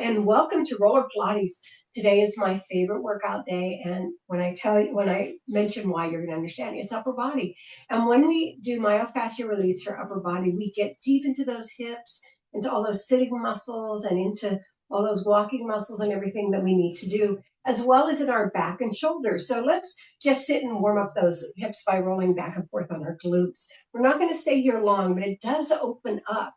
and welcome to Roller Pilates. Today is my favorite workout day, and when I mention why, you're going to understand. It's upper body. And when we do myofascial release for upper body, we get deep into those hips, into all those sitting muscles, and into all those walking muscles and everything that we need to do, as well as in our back and shoulders. So let's just sit and warm up those hips by rolling back and forth on our glutes. We're not going to stay here long, but it does open up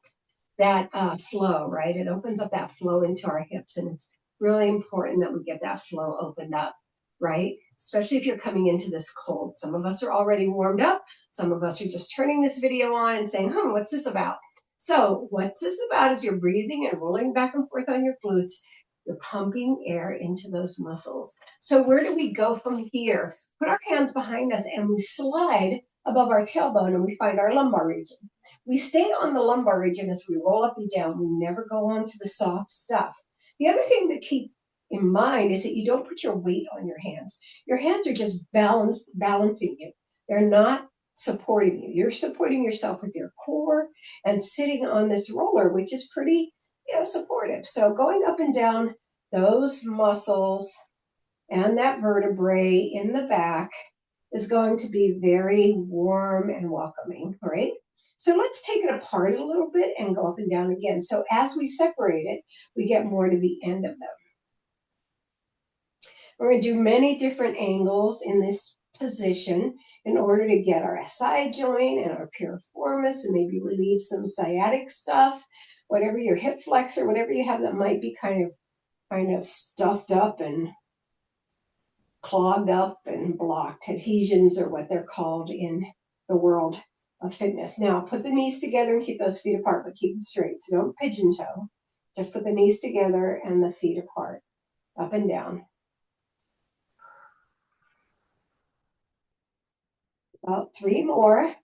that flow, right? It opens up that flow into our hips, and it's really important that we get that flow opened up, right? Especially if you're coming into this cold. Some of us are already warmed up. Some of us are just turning this video on and saying, what's this about? So what's this about is you're breathing and rolling back and forth on your glutes. You're pumping air into those muscles. So where do we go from here? Put our hands behind us and we slide above our tailbone and we find our lumbar region. We stay on the lumbar region as we roll up and down. We never go on to the soft stuff. The other thing to keep in mind is that you don't put your weight on your hands. Your hands are just balancing you. They're not supporting you. You're supporting yourself with your core and sitting on this roller, which is pretty, supportive. So going up and down those muscles and that vertebrae in the back is going to be very warm and welcoming, right? So let's take it apart a little bit and go up and down again. So as we separate it, we get more to the end of them. We're going to do many different angles in this position in order to get our SI joint and our piriformis and maybe relieve some sciatic stuff, whatever your hip flexor, whatever you have that might be kind of stuffed up and clogged up and blocked. Adhesions are what they're called in the world of fitness. Now, put the knees together and keep those feet apart, but keep them straight. So don't pigeon toe. Just put the knees together and the feet apart, up and down. About 3 more.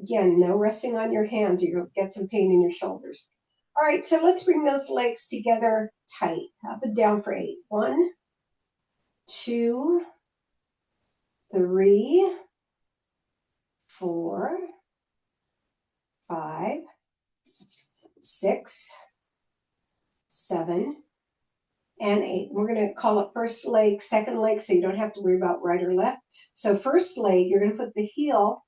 Again, no resting on your hands. You'll get some pain in your shoulders. All right, so let's bring those legs together tight. Up and down for 8. 1, 2, 3, 4, 5, 6, 7, and 8. We're going to call it first leg, second leg, so you don't have to worry about right or left. So first leg, you're going to put the heel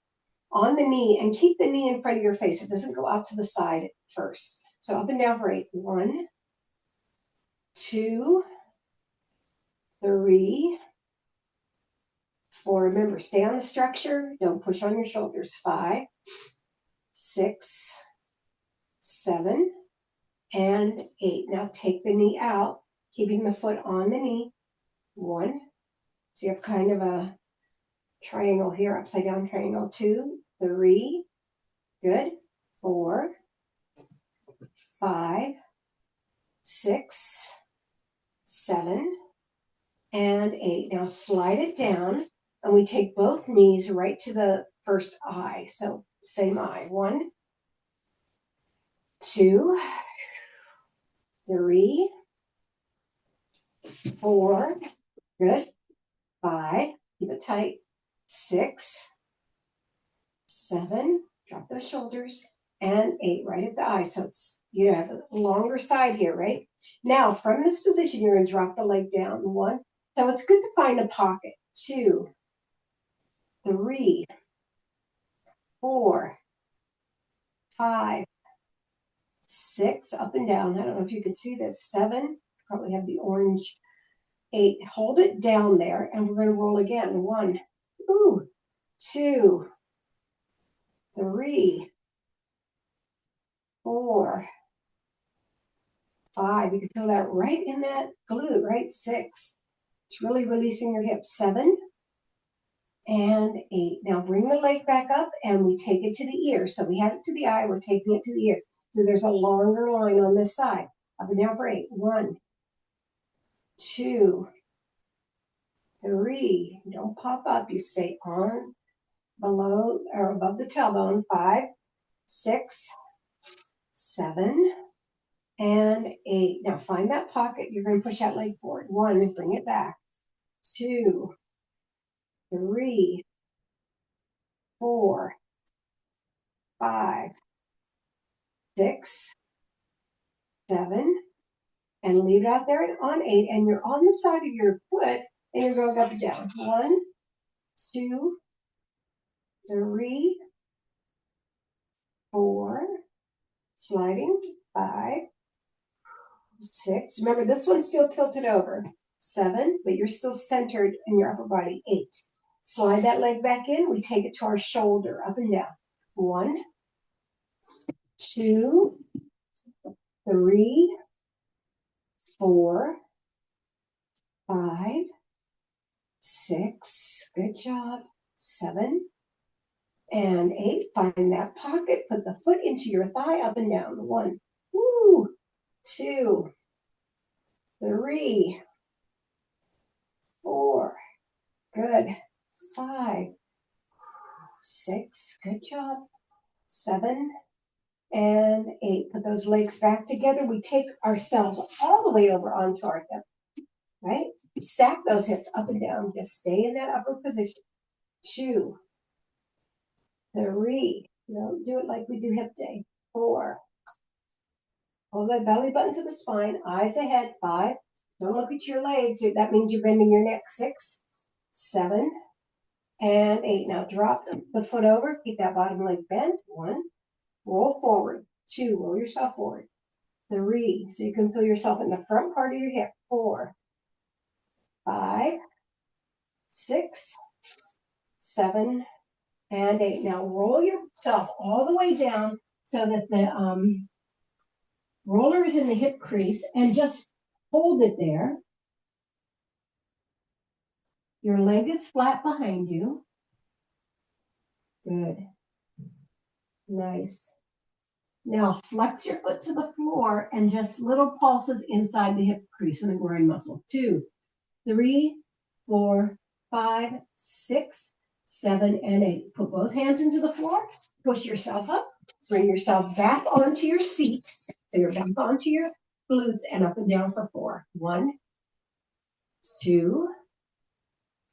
on the knee and keep the knee in front of your face. It doesn't go out to the side first. So up and down for 8. 1, 2, 3, 4. Remember, stay on the structure. Don't push on your shoulders. 5, 6, 7, and 8. Now take the knee out, keeping the foot on the knee. 1. So you have kind of a triangle here, upside down triangle. 2, 3. Good. 4, 5, 6, 7, and 8. Now slide it down, and we take both knees right to the first eye. So same eye. 1, 2, 3, 4. Good. 5. Keep it tight. 6, 7. Drop those shoulders. And 8 right at the eye. So it's, you have a longer side here, right? Now, from this position, you're going to drop the leg down. 1. So it's good to find a pocket. 2, 3, 4, 5, 6. Up and down. I don't know if you can see this. 7. Probably have the orange. 8. Hold it down there, and we're going to roll again. 1, 2, 3, 4, 5. You can feel that right in that glute, right? 6. It's really releasing your hips. 7 and 8. Now bring the leg back up, and we take it to the ear. So we had it to the eye. We're taking it to the ear. So there's a longer line on this side. Up and down for 8. 1, 2, 3. Don't pop up. You stay on below or above the tailbone. 5, 6, 7, and 8. Now find that pocket. You're going to push that leg forward. 1, and bring it back. 2, 3, 4, 5, 6, 7, and leave it out there on 8, and you're on the side of your foot, and you're going up and down. 1, 2, 3, 4, sliding, 5, 6. Remember, this one's still tilted over. 7, but you're still centered in your upper body. 8. Slide that leg back in. We take it to our shoulder, up and down. 1, 2, 3, 4, 5, 6. Good job. 7 and 8. Find that pocket. Put the foot into your thigh, up and down. 1, 2, 3, 4. Good. 5, 6. Good job. 7 and 8. Put those legs back together. We take ourselves all the way over onto our hip. Right? Stack those hips up and down. Just stay in that upper position. 2, 3. Don't do it like we do hip day. 4. Hold that belly button to the spine. Eyes ahead. 5. Don't look at your legs. That means you're bending your neck. 6, 7, and 8. Now drop the foot over. Keep that bottom leg bent. 1. Roll forward. 2. Roll yourself forward. 3. So you can feel yourself in the front part of your hip. 4, 5, 6, 7, and 8. Now roll yourself all the way down so that the roller is in the hip crease, and just hold it there. Your leg is flat behind you. Good. Nice. Now flex your foot to the floor and just little pulses inside the hip crease and the groin muscle. 2, 3, 4, 5, 6, 7, and 8. Put both hands into the floor. Push yourself up. Bring yourself back onto your seat. So you're back onto your glutes and up and down for 4. 1, 2,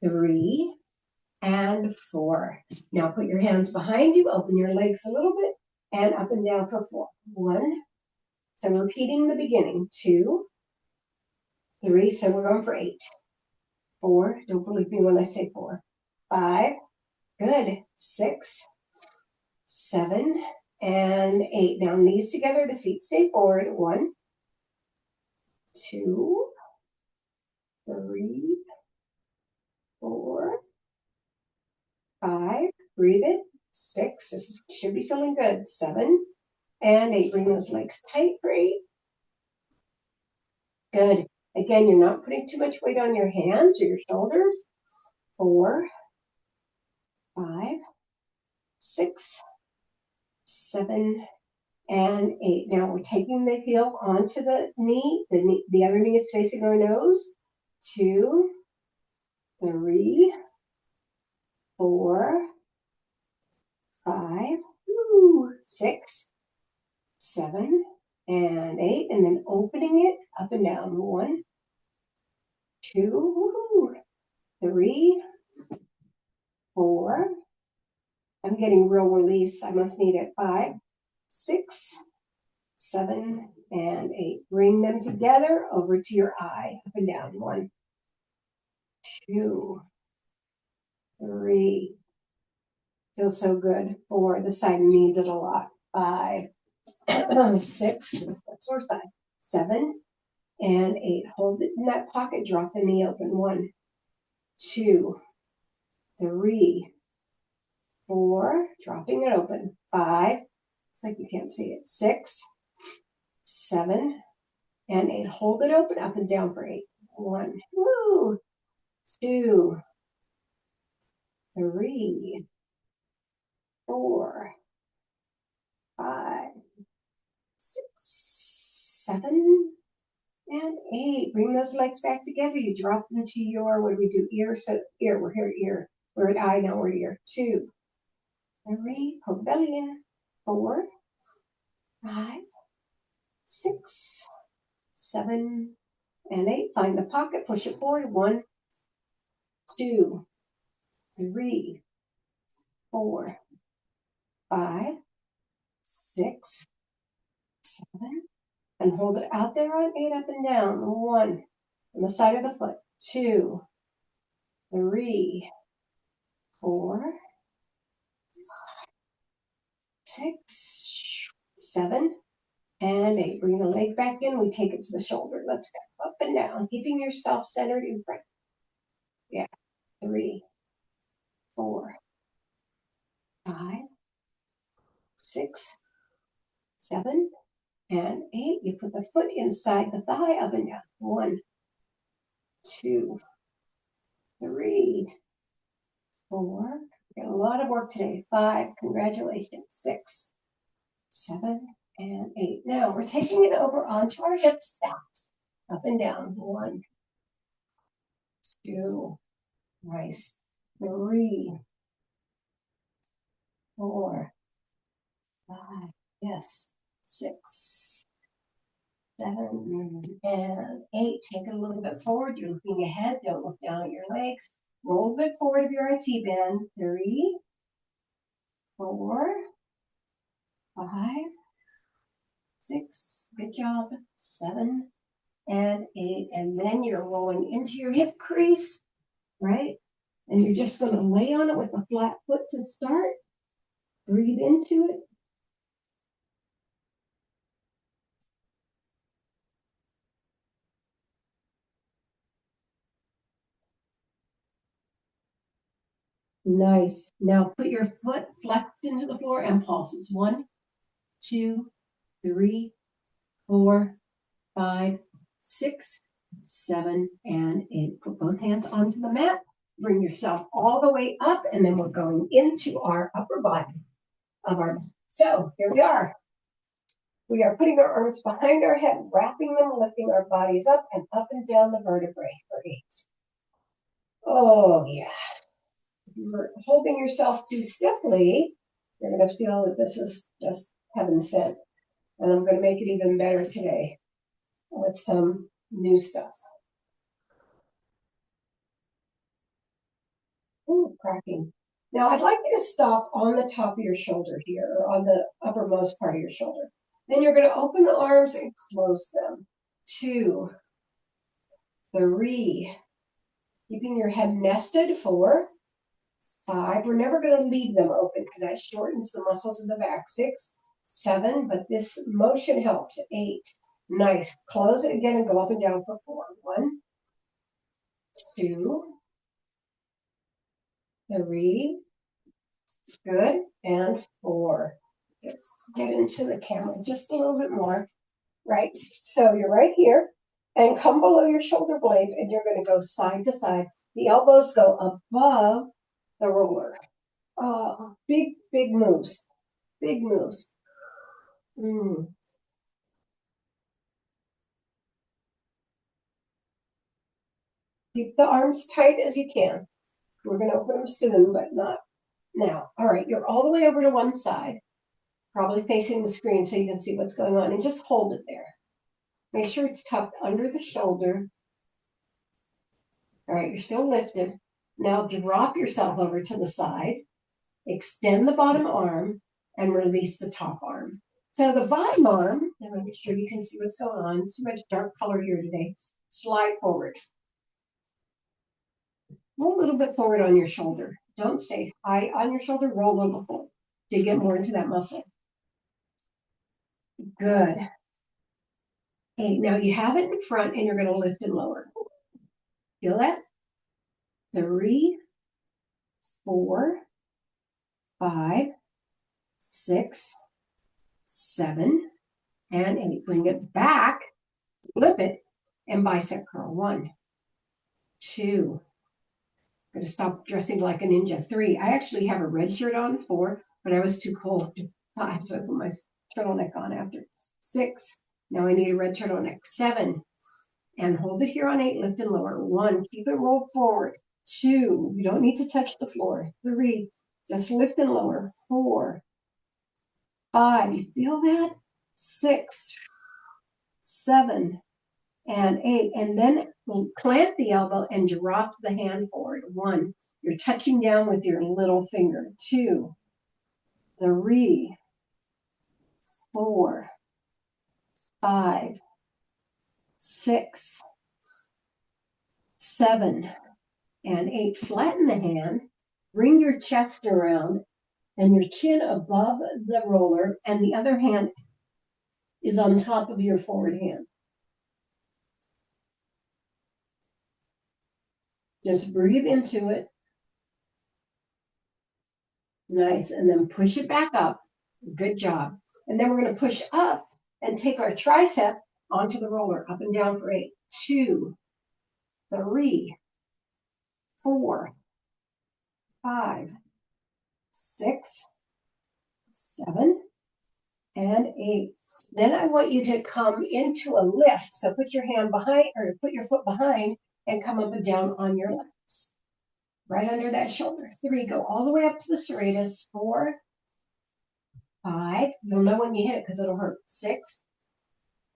3, and 4. Now put your hands behind you. Open your legs a little bit and up and down for 4. 1. So I'm repeating the beginning. 2, 3. So we're going for 8. 4. Don't believe me when I say 4. 5. Good. 6, 7, and 8. Now knees together, the feet stay forward. 1, 2, 3, 4, 5. Breathe it. 6. Should be feeling good. 7 and 8. Bring those legs tight for 8. Good. Again, you're not putting too much weight on your hands or your shoulders. 4, 5, 6, 7, and 8. Now we're taking the heel onto the knee. The other knee is facing our nose. 2, 3, 4, 5, 6, 7, and 8. And then opening it up and down. 1, 2, 3, 4. I'm getting real release. I must need it. 5, 6, 7, and 8. Bring them together over to your eye. Up and down. 1, 2, 3. Feels so good. 4. The side needs it a lot. 5, 6. Sore side. 7 and 8. Hold it in that pocket. Drop the knee open. 1, 2, 3, 4. Dropping it open. 5. It's like you can't see it. 6, 7, and 8. Hold it open. Up and down for 8. 1, 2, 3, 4, 5, 6, 7, and 8. Bring those legs back together. You drop them to your, what do we do? Ear. So ear, we're here, ear. We're at eye, now we're ear. 2, 3, pull the belly in. 4, 5, 6, 7, and 8. Find the pocket, push it forward. 1, 2, 3, 4, 5, 6, 7, And hold it out there on 8, up and down. 1, on the side of the foot. 2, 3, 4, 6, 7, and 8. Bring the leg back in. We take it to the shoulder. Let's go up and down, keeping yourself centered in front. Yeah. 3, 4, 5, 6, 7, and 8. You put the foot inside the thigh, up and down. 1, 2, 3, 4. Got a lot of work today. 5. Congratulations. 6, 7, and 8. Now we're taking it over onto our hip stacked. Up and down. 1, 2. Nice. 3, 4, 5. Yes. 6, 7, and 8. Take it a little bit forward. You're looking ahead. Don't look down at your legs. Roll a bit forward of your IT band. 3, 4, 5, 6. Good job. 7, and 8. And then you're rolling into your hip crease, right? And you're just going to lay on it with a flat foot to start. Breathe into it. Nice. Now put your foot flexed into the floor and pulses. 1, 2, 3, 4, 5, 6, 7, and 8. Put both hands onto the mat. Bring yourself all the way up, and then we're going into our upper body of our. So here we are. We are putting our arms behind our head, wrapping them, lifting our bodies up and down the vertebrae for 8. Oh, yeah. If you're holding yourself too stiffly, you're going to feel that this is just heaven sent. And I'm going to make it even better today with some new stuff. Ooh, cracking. Now, I'd like you to stop on the top of your shoulder here, or on the uppermost part of your shoulder. Then you're going to open the arms and close them. 2, 3, keeping your head nested. 4, 5. We're never going to leave them open because that shortens the muscles in the back. 6, 7, but this motion helps. 8. Nice. Close it again and go up and down for 4. 1, 2, 3. Good. And 4. Let's get into the camera just a little bit more. Right. So you're right here and come below your shoulder blades and you're going to go side to side. The elbows go above the roller. Oh, big, big moves. Big moves. Keep the arms tight as you can. We're going to open them soon, but not now. All right, you're all the way over to one side, probably facing the screen so you can see what's going on, and just hold it there. Make sure it's tucked under the shoulder. All right, you're still lifted. Now drop yourself over to the side, extend the bottom arm, and release the top arm. So the bottom arm, I'm going to make sure you can see what's going on. Too much dark color here today. Slide forward. Roll a little bit forward on your shoulder. Don't stay high on your shoulder. Roll a little forward to get more into that muscle. Good. 8. Now you have it in front and you're going to lift and lower. Feel that? 3, 4, 5, 6, 7, and 8. Bring it back, flip it, and bicep curl. 1, 2. I'm going to stop dressing like a ninja. 3. I actually have a red shirt on. 4, but I was too cold. 5, so I put my turtleneck on after. 6. Now I need a red turtleneck. 7. And hold it here on 8. Lift and lower. 1. Keep it rolled forward. 2. You don't need to touch the floor. 3. Just lift and lower. 4. 5. You feel that? 6. 7. And 8. And then plant the elbow and drop the hand forward. 1. You're touching down with your little finger. 2. 3. 4. 5, 6, 7, and 8. Flatten the hand. Bring your chest around and your chin above the roller, and the other hand is on top of your forward hand. Just breathe into it. Nice. And then push it back up. Good job. And then we're going to push up and take our tricep onto the roller, up and down for 8. 2, 3, 4, 5, 6, 7, and 8. Then I want you to come into a lift. So put your hand behind, or put your foot behind, and come up and down on your legs. Right under that shoulder. 3, go all the way up to the serratus. 4, 5, you'll know when you hit it because it'll hurt. 6,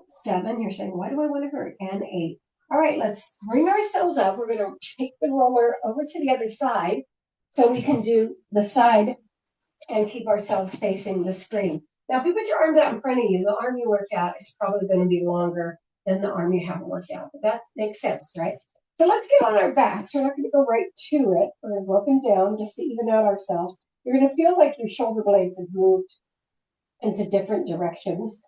7, you're saying, why do I want to hurt? And 8. All right, let's bring ourselves up. We're going to take the roller over to the other side so we can do the side and keep ourselves facing the screen. Now, if you put your arms out in front of you, the arm you worked out is probably going to be longer than the arm you haven't worked out. But that makes sense, right? So let's get on our backs. We're not going to go right to it. We're going to go up and down just to even out ourselves. You're going to feel like your shoulder blades have moved into different directions.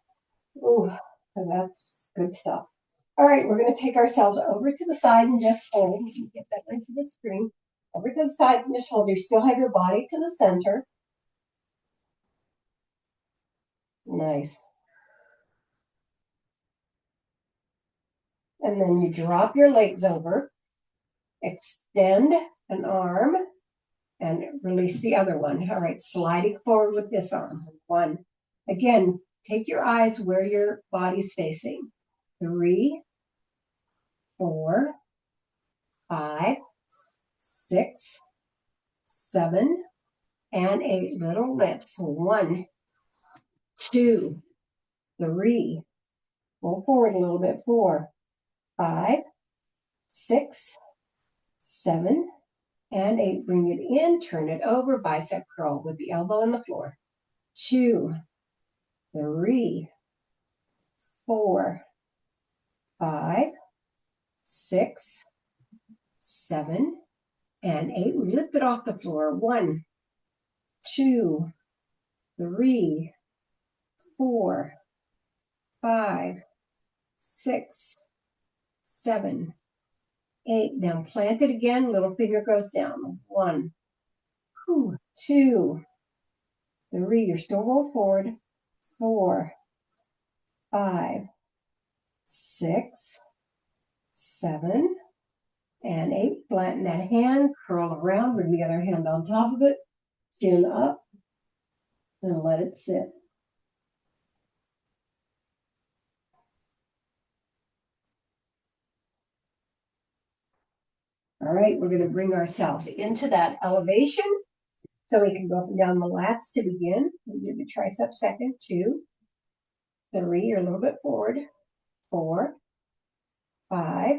Ooh, that's good stuff. All right, we're going to take ourselves over to the side and just hold. You can get that right to the screen. Over to the side and just hold. You still have your body to the center. Nice. And then you drop your legs over, extend an arm, and release the other one. All right, sliding forward with this arm. 1. Again, take your eyes where your body's facing. 3, 4, 5, 6, 7, and 8. Little lifts. 1, 2, 3. Roll forward a little bit. 4, 5, 6, 7, and 8. Bring it in. Turn it over. Bicep curl with the elbow on the floor. 2, 3, 4, 5, 6, 7, and 8. We lift it off the floor. 1, 2, 3, 4, 5, 6, 7, 8. Now plant it again. Little finger goes down. 1, 2, 3. You're still rolled forward. 4, 5, 6, 7, and 8. Flatten that hand. Curl around. Bring the other hand on top of it. Chin up. And let it sit. All right, we're going to bring ourselves into that elevation so we can go up and down the lats to begin. We'll do the tricep second. 2, 3, you're a little bit forward. 4, 5,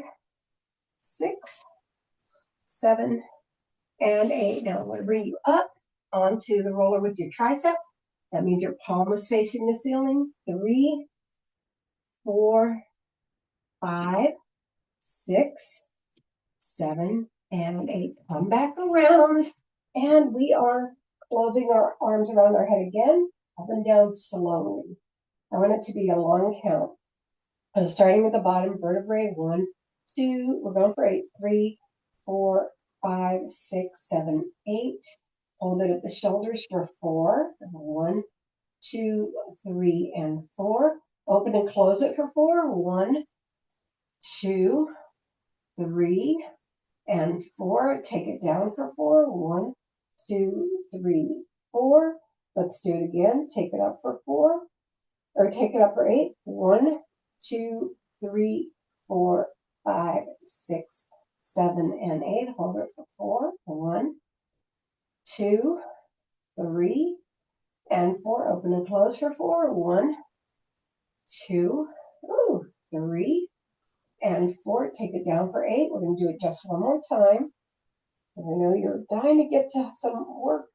6, 7, and 8. Now I'm going to bring you up onto the roller with your tricep. That means your palm is facing the ceiling. 3, 4, 5, 6, 7, and 8. Come back around, and we are closing our arms around our head again, up and down slowly. I want it to be a long count. So starting at the bottom vertebrae, 1, 2, we're going for 8, 3, 4, 5, 6, 7, 8. Hold it at the shoulders for 4, 1, 2, 3, and 4. Open and close it for 4, 1, 2, 3, and 4. Take it down for 4, 1, 2, 3, 4. Let's do it again. Take it up for 4, or take it up for 8. 1, 2, 3, 4, 5, 6, 7, and 8. Hold it for 4. 1, 2, 3, and 4. Open and close for 4. 1, 2, 3, and 4. Take it down for 8. We're going to do it just one more time, because I know you're dying to get to some work.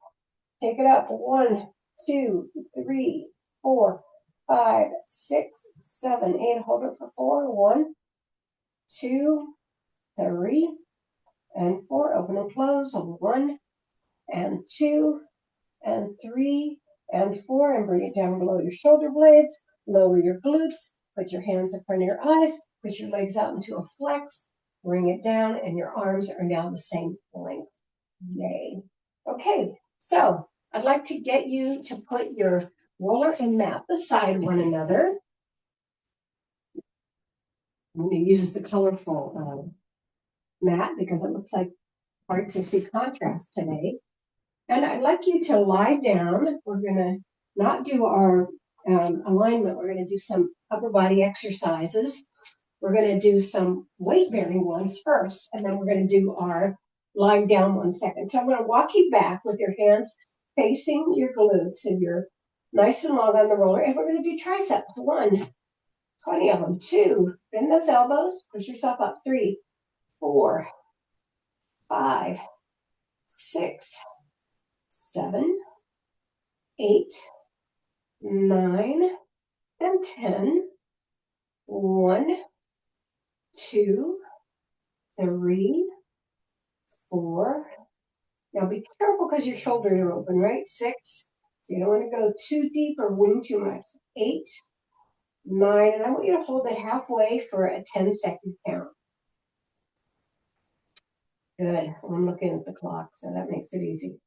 Take it up. 1, 2, 3, 4, 5, 6, 7, 8. Hold it for 4. 1, 2, 3, and 4. Open and close. 1, and 2, and 3, and 4. And bring it down below your shoulder blades. Lower your glutes. Put your hands in front of your eyes. Put your legs out into a flex. Bring it down, and your arms are now the same length. Yay. Okay, so I'd like to get you to put your roller and mat beside one another. I'm going to use the colorful mat because it looks like hard to see contrast today. And I'd like you to lie down. We're going to not do our alignment. We're going to do some upper body exercises. We're going to do some weight-bearing ones first, and then we're going to do our lying down 1 second. So I'm going to walk you back with your hands facing your glutes, and you're nice and long on the roller. And we're going to do triceps. 1, 20 of them. 2, bend those elbows, push yourself up. 3, 4, 5, 6, 7, 8, 9, and 10. 1, 2, 3, 4. Now be careful because your shoulders are open, right? 6. So you don't want to go too deep or wing too much. 8, 9, and I want you to hold it halfway for a 10-second count. Good. I'm looking at the clock, so that makes it easy.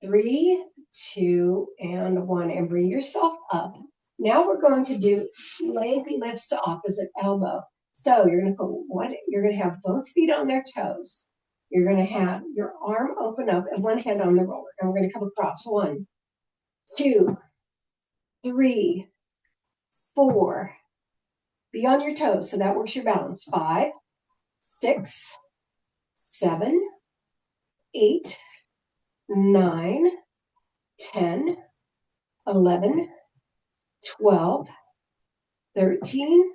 3, 2, and 1, and bring yourself up. Now we're going to do leg lifts to opposite elbow. So you're going to put one. You're going to have both feet on their toes. You're going to have your arm open up and one hand on the roller, and we're going to come across. 1, 2, 3, 4. Be on your toes, so that works your balance. 5, 6, 7, 8, 9, 10, 11, 12, 13,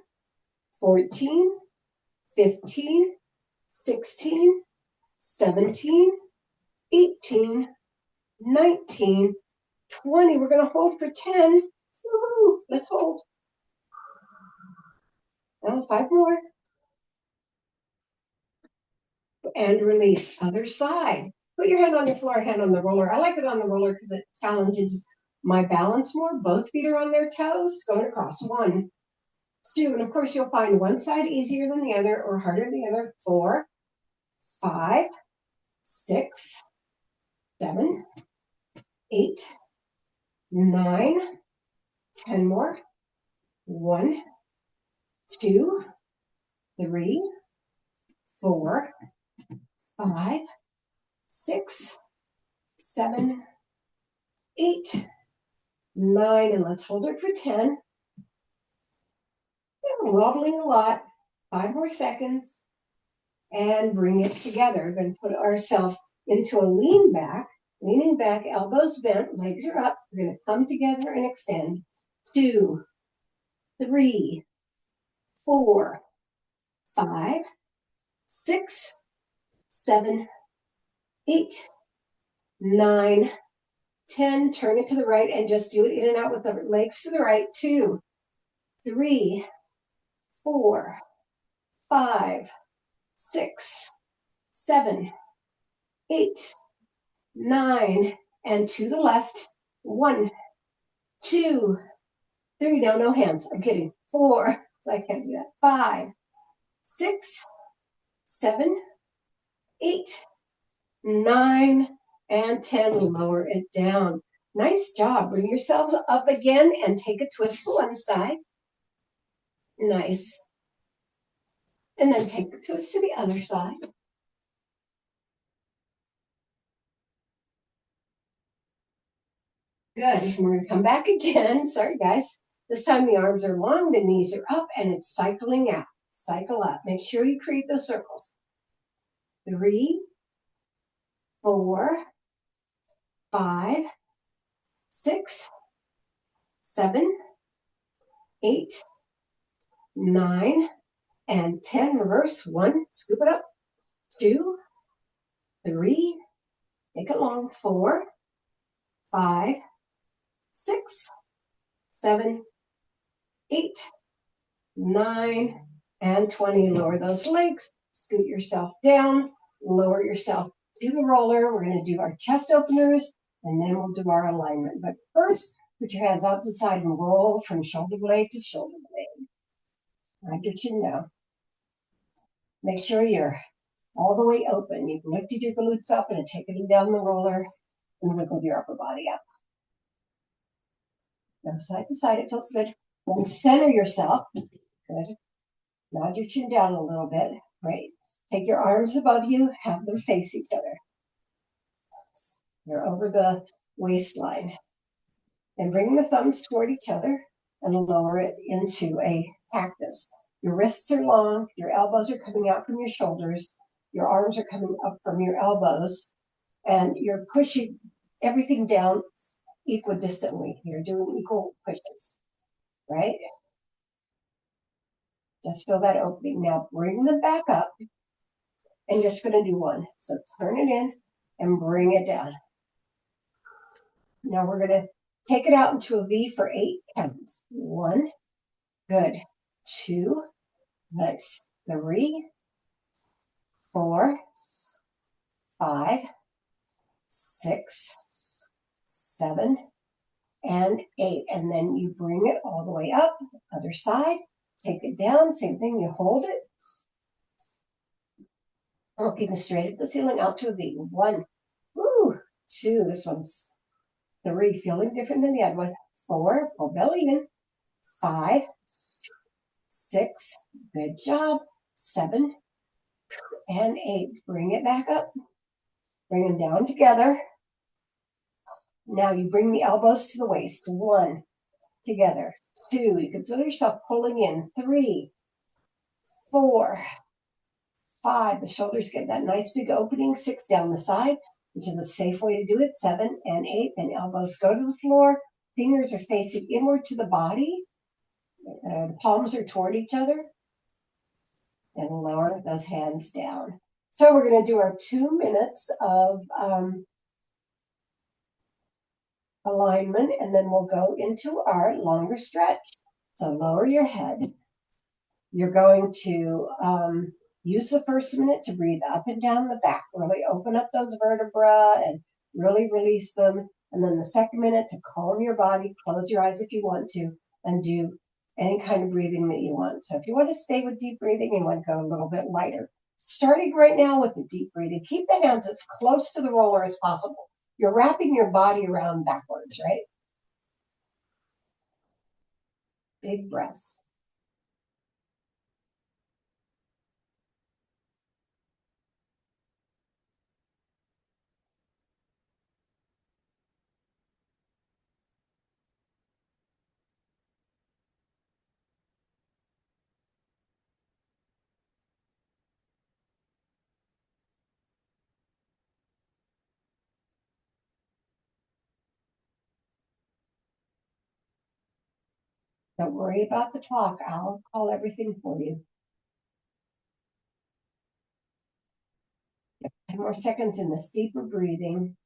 14, 15, 16, 17, 18, 19, 20. We're going to hold for 10. Woo-hoo. Let's hold. Now 5 more. And release. Other side. Put your hand on the floor, hand on the roller. I like it on the roller because it challenges my balance more. Both feet are on their toes. Going across. 1, 2. And of course, you'll find one side easier than the other or harder than the other. 4, 5, 6, 7, 8, 9, 10 more. 1, 2, 3, 4, 5, 6, 7, 8, 9, and let's hold it for 10. Yeah, wobbling a lot. 5 more seconds. And bring it together. We're going to put ourselves into a leaning back, elbows bent, legs are up. We're going to come together and extend. 2, 3, 4, 5, 6, 7, 8, 9, 10. Turn it to the right and just do it in and out with the legs to the right. 2, 3, 4, 5, 6, 7, 8, 9, and to the left. 1, 2, 3. No, no hands. I'm kidding. 4. So I can't do that. 5, 6, 7, 8, 9, and 10. Lower it down. Nice job. Bring yourselves up again and take a twist to one side. Nice. And then take the twist to the other side. Good. And we're going to come back again. Sorry, guys. This time the arms are long, the knees are up, and it's cycling out. Cycle up. Make sure you create those circles. 3, 4, 5, 6, 7, 8, 9, and 10. Reverse. 1, scoop it up. 2, 3, make it long. 4, 5, 6, 7, 8, 9, and 20. Lower those legs, scoot yourself down, lower yourself to the roller. We're going to do our chest openers, and then we'll do our alignment. But first, put your hands out to the side and roll from shoulder blade to shoulder blade. Ride your chin down. Make sure you're all the way open. You've lifted your glutes up and taken them down the roller, and wiggle your upper body up. Go side to side, it feels good. Then center yourself. Good. Nod your chin down a little bit. Great. Take your arms above you, have them face each other. You're over the waistline. Then bring the thumbs toward each other and lower it into a cactus. Your wrists are long, your elbows are coming out from your shoulders, your arms are coming up from your elbows, and you're pushing everything down equidistantly. You're doing equal pushes, right? Just feel that opening. Now bring them back up and just going to do one. So turn it in and bring it down. Now we're going to take it out into a V for 8 counts. 1, good. 2, nice. 3, 4, 5, 6, 7, and 8. And then you bring it all the way up, other side, take it down, same thing, you hold it. Looking straight at the ceiling, out to a V. 1, 2, this one's 3, feeling different than the other one. 4, pull belly in. 5, 6, good job. 7, and 8. Bring it back up. Bring them down together. Now you bring the elbows to the waist. 1, together. 2, you can feel yourself pulling in. 3, 4, 5, the shoulders get that nice big opening. 6, down the side, which is a safe way to do it. 7 and 8, then elbows go to the floor. Fingers are facing inward to the body. The palms are toward each other. And lower those hands down. So we're going to do our 2 minutes of alignment, and then we'll go into our longer stretch. So lower your head. You're going to use the first minute to breathe up and down the back. Really open up those vertebrae and really release them. And then the second minute to calm your body, close your eyes if you want to, and do any kind of breathing that you want. So if you want to stay with deep breathing, you want to go a little bit lighter. Starting right now with the deep breathing, keep the hands as close to the roller as possible. You're wrapping your body around backwards, right? Big breaths. Don't worry about the clock. I'll call everything for you. 10 more seconds in this deeper breathing.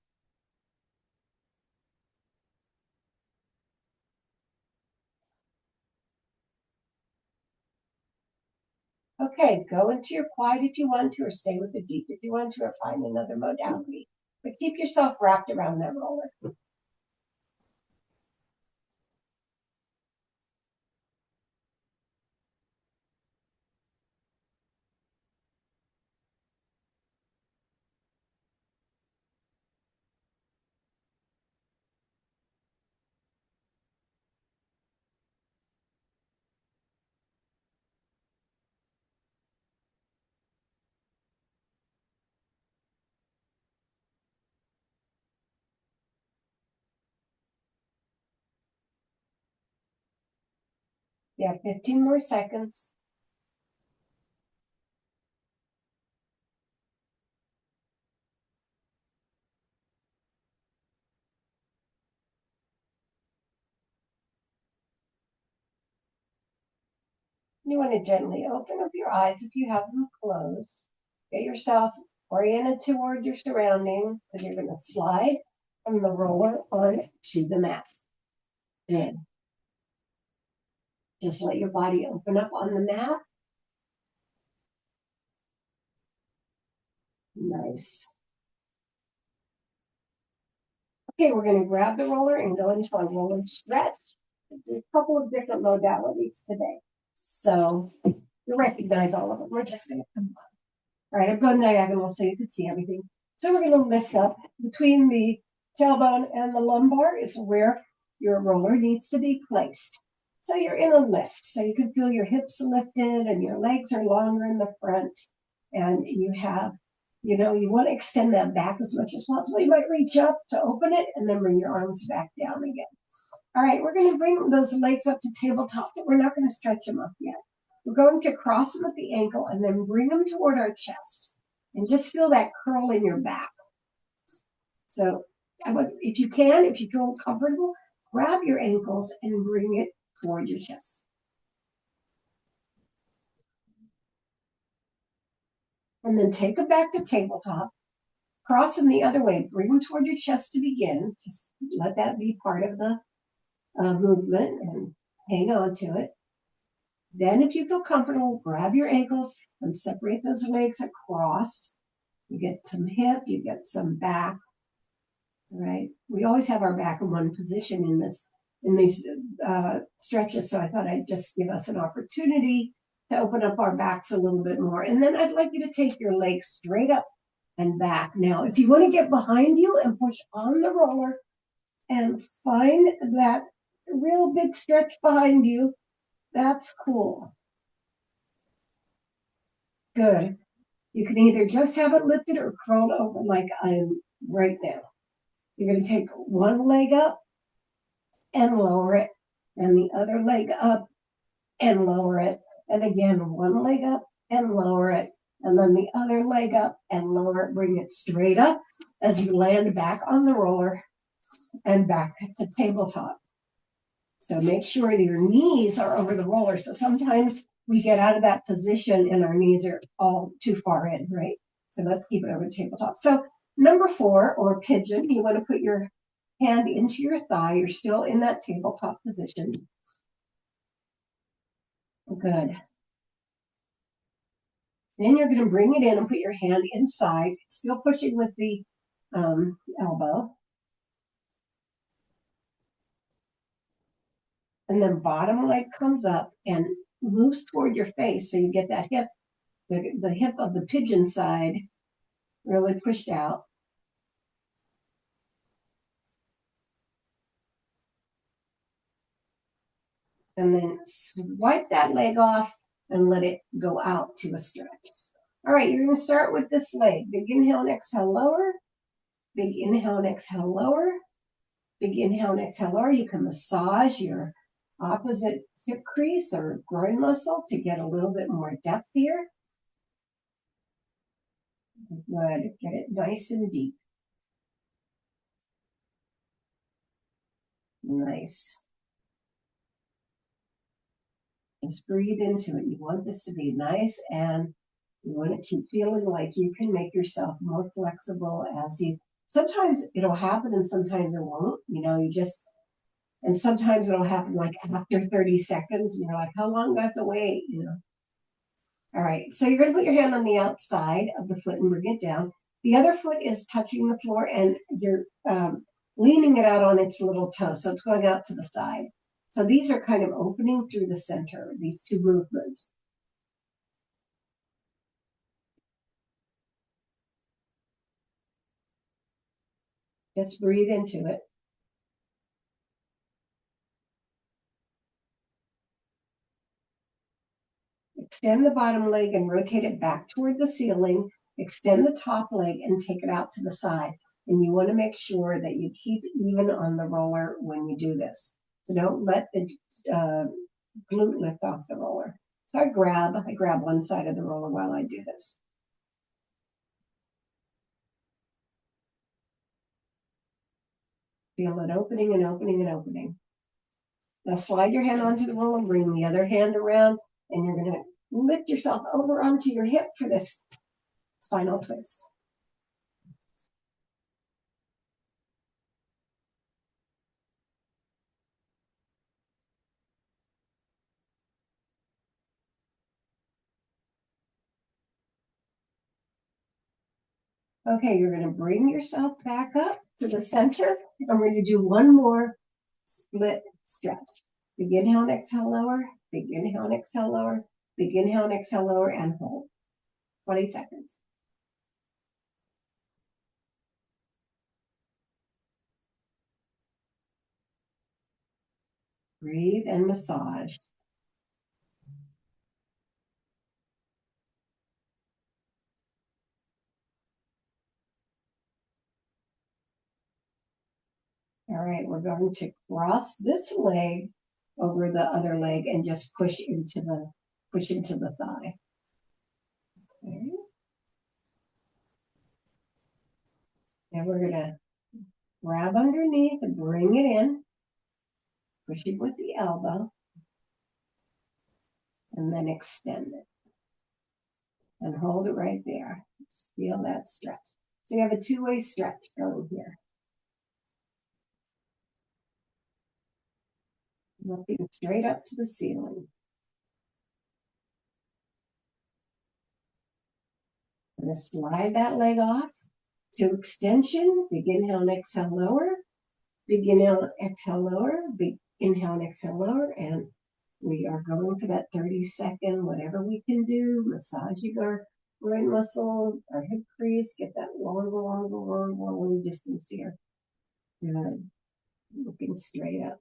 Okay, go into your quiet if you want to, or stay with the deep if you want to, or find another modality. But keep yourself wrapped around that roller. You have 15 more seconds. You want to gently open up your eyes if you have them closed. Get yourself oriented toward your surrounding, because you're going to slide from the roller on to the mat. Good. Just let your body open up on the mat. Nice. Okay, we're going to grab the roller and go into a roller stretch. There's a couple of different modalities today. So you recognize all of them. We're just going to come on. All right, I'm going diagonal so you can see everything. So we're going to lift up between the tailbone and the lumbar is where your roller needs to be placed. So you're in a lift. So you can feel your hips lifted and your legs are longer in the front. And you have, you want to extend that back as much as possible. You might reach up to open it and then bring your arms back down again. All right, we're going to bring those legs up to tabletop, but we're not going to stretch them up yet. We're going to cross them at the ankle and then bring them toward our chest. And just feel that curl in your back. So if you feel comfortable, grab your ankles and bring it toward your chest. And then take them back to tabletop. Cross them the other way. Bring them toward your chest to begin. Just let that be part of the movement and hang on to it. Then if you feel comfortable, grab your ankles and separate those legs across. You get some hip, you get some back. Right? We always have our back in one position in these stretches, so I thought I'd just give us an opportunity to open up our backs a little bit more. And then I'd like you to take your legs straight up and back. Now, if you want to get behind you and push on the roller and find that real big stretch behind you, that's cool. Good. You can either just have it lifted or curled over like I am right now. You're going to take one leg up and lower it, and the other leg up and lower it, and again, one leg up and lower it, and then the other leg up and lower it. Bring it straight up as you land back on the roller and back to tabletop. So make sure that your knees are over the roller. So sometimes we get out of that position and our knees are all too far in, right? So let's keep it over the tabletop. So number 4, or pigeon, you want to put your hand into your thigh. You're still in that tabletop position. Good. Then you're going to bring it in and put your hand inside, still pushing with the elbow. And then bottom leg comes up and moves toward your face. So you get that hip, the hip of the pigeon side really pushed out. And then swipe that leg off and let it go out to a stretch. All right, you're going to start with this leg. Big inhale and exhale, lower. Big inhale and exhale, lower. Big inhale and exhale, lower. You can massage your opposite hip crease or groin muscle to get a little bit more depth here. Good. Get it nice and deep. Nice. Just breathe into it. You want this to be nice, and you want to keep feeling like you can make yourself more flexible as you. Sometimes it'll happen and sometimes it won't. And sometimes it'll happen like after 30 seconds. And you're like, how long do I have to wait? All right, so you're going to put your hand on the outside of the foot and bring it down. The other foot is touching the floor, and you're leaning it out on its little toe, so it's going out to the side. So these are kind of opening through the center, these two movements. Just breathe into it. Extend the bottom leg and rotate it back toward the ceiling. Extend the top leg and take it out to the side. And you want to make sure that you keep even on the roller when you do this. So don't let the glute lift off the roller. So I grab one side of the roller while I do this. Feel it opening and opening and opening. Now slide your hand onto the roller, bring the other hand around, and you're going to lift yourself over onto your hip for this spinal twist. Okay, you're going to bring yourself back up to the center, and we're going to do one more split stretch. Big inhale and exhale lower, big inhale and exhale lower, big inhale and exhale lower, and hold. 20 seconds. Breathe and massage. All right, we're going to cross this leg over the other leg and just push into the thigh. Okay. And we're going to grab underneath and bring it in, push it with the elbow, and then extend it. And hold it right there. Just feel that stretch. So you have a two-way stretch going here. Looking straight up to the ceiling. I'm going to slide that leg off to extension. Big inhale and exhale lower. Big inhale, exhale lower. Big inhale and exhale lower. And we are going for that 30-second, whatever we can do, massaging our groin muscle, our hip crease, get that long distance here. Good. Looking straight up.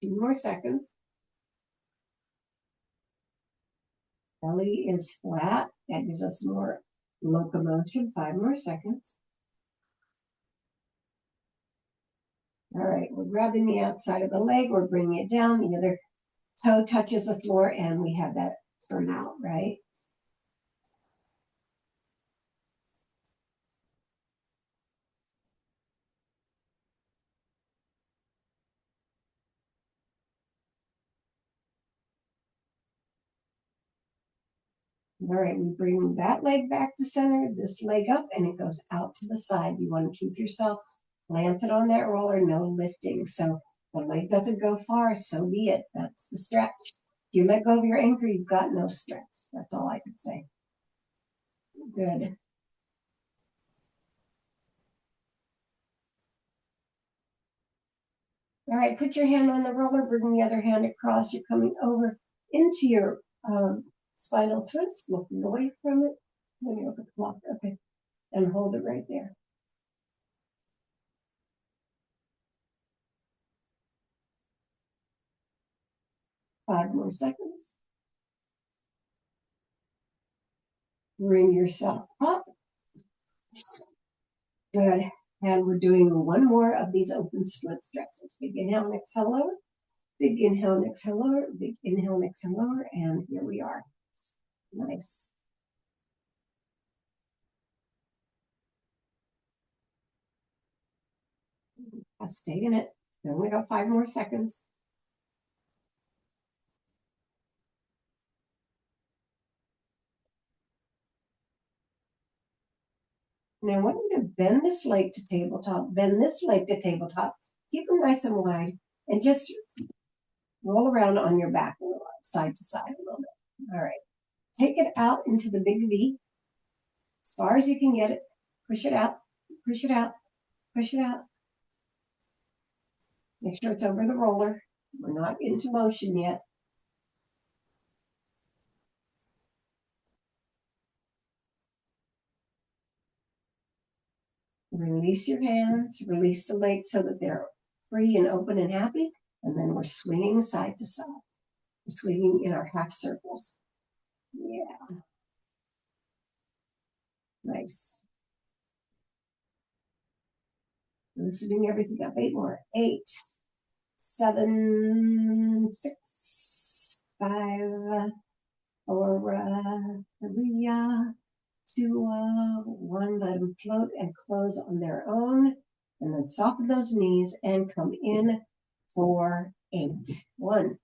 2 more seconds. Belly is flat. That gives us more locomotion. 5 more seconds. All right, we're grabbing the outside of the leg. We're bringing it down. The other toe touches the floor, and we have that turn out, right? All right, we bring that leg back to center, this leg up, and it goes out to the side. You want to keep yourself planted on that roller, no lifting. So the leg doesn't go far, so be it. That's the stretch. If you let go of your anchor, you've got no stretch. That's all I could say. Good. All right, put your hand on the roller, bring the other hand across. You're coming over into your spinal twist, looking away from it. Let me look at the clock. Okay. And hold it right there. 5 more seconds. Bring yourself up. Good. And we're doing one more of these open split stretches. Big inhale and exhale lower. Big inhale and exhale lower. Big inhale and exhale lower. And here we are. Nice. I'll stay in it. We only got 5 more seconds. Now I want you to bend this leg to tabletop, bend this leg to tabletop, keep them nice and wide, and just roll around on your back a little, side to side a little bit. All right. Take it out into the big V as far as you can get it. Push it out, push it out, push it out. Make sure it's over the roller. We're not into motion yet. Release your hands, release the legs so that they're free and open and happy. And then we're swinging side to side. We're swinging in our half circles. Yeah. Nice. Loosening everything up. 8 more. 8, 7, 6, 5, 4, 3, 2, 1. Let them float and close on their own. And then soften those knees and come in for 8. 1,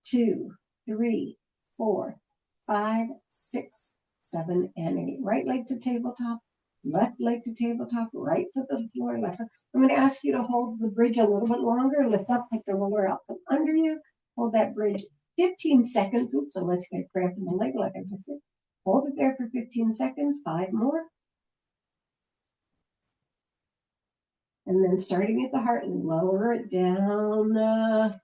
2, 3, 4, 5, 6, 7, and 8. Right leg to tabletop, left leg to tabletop, right foot to the floor, left foot. I'm going to ask you to hold the bridge a little bit longer. Lift up, take the roller out from under you. Hold that bridge 15 seconds. Oops, unless you get cramp in the leg like I just did. Hold it there for 15 seconds, 5 more. And then starting at the heart, lower it down.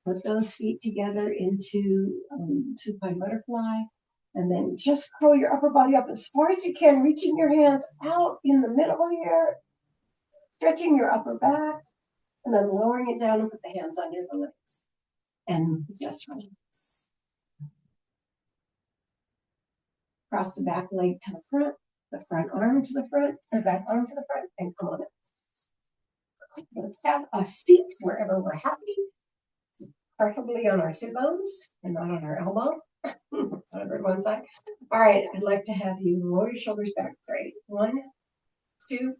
Put those feet together into supine butterfly. And then just curl your upper body up as far as you can, reaching your hands out in the middle here, stretching your upper back, and then lowering it down and put the hands under the legs. And just release. Cross the back leg to the front arm to the front, the back arm to the front, and come on up. Let's have a seat wherever we're happy, preferably on our sit bones and not on our elbow. So over one side. All right, I'd like to have you roll your shoulders back. Great. 1, 2,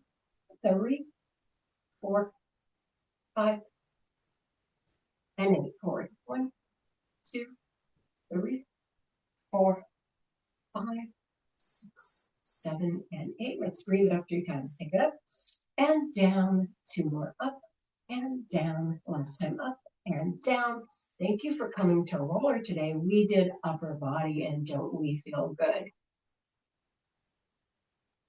3, 4, 5, and 8. Forward. 1, 2, 3, 4, 5, 6, 7, and 8. Let's breathe it up 3 times. Take it up and down. 2 more up and down. Last time up and down. Thank you for coming to roller today. We did upper body, and don't we feel good?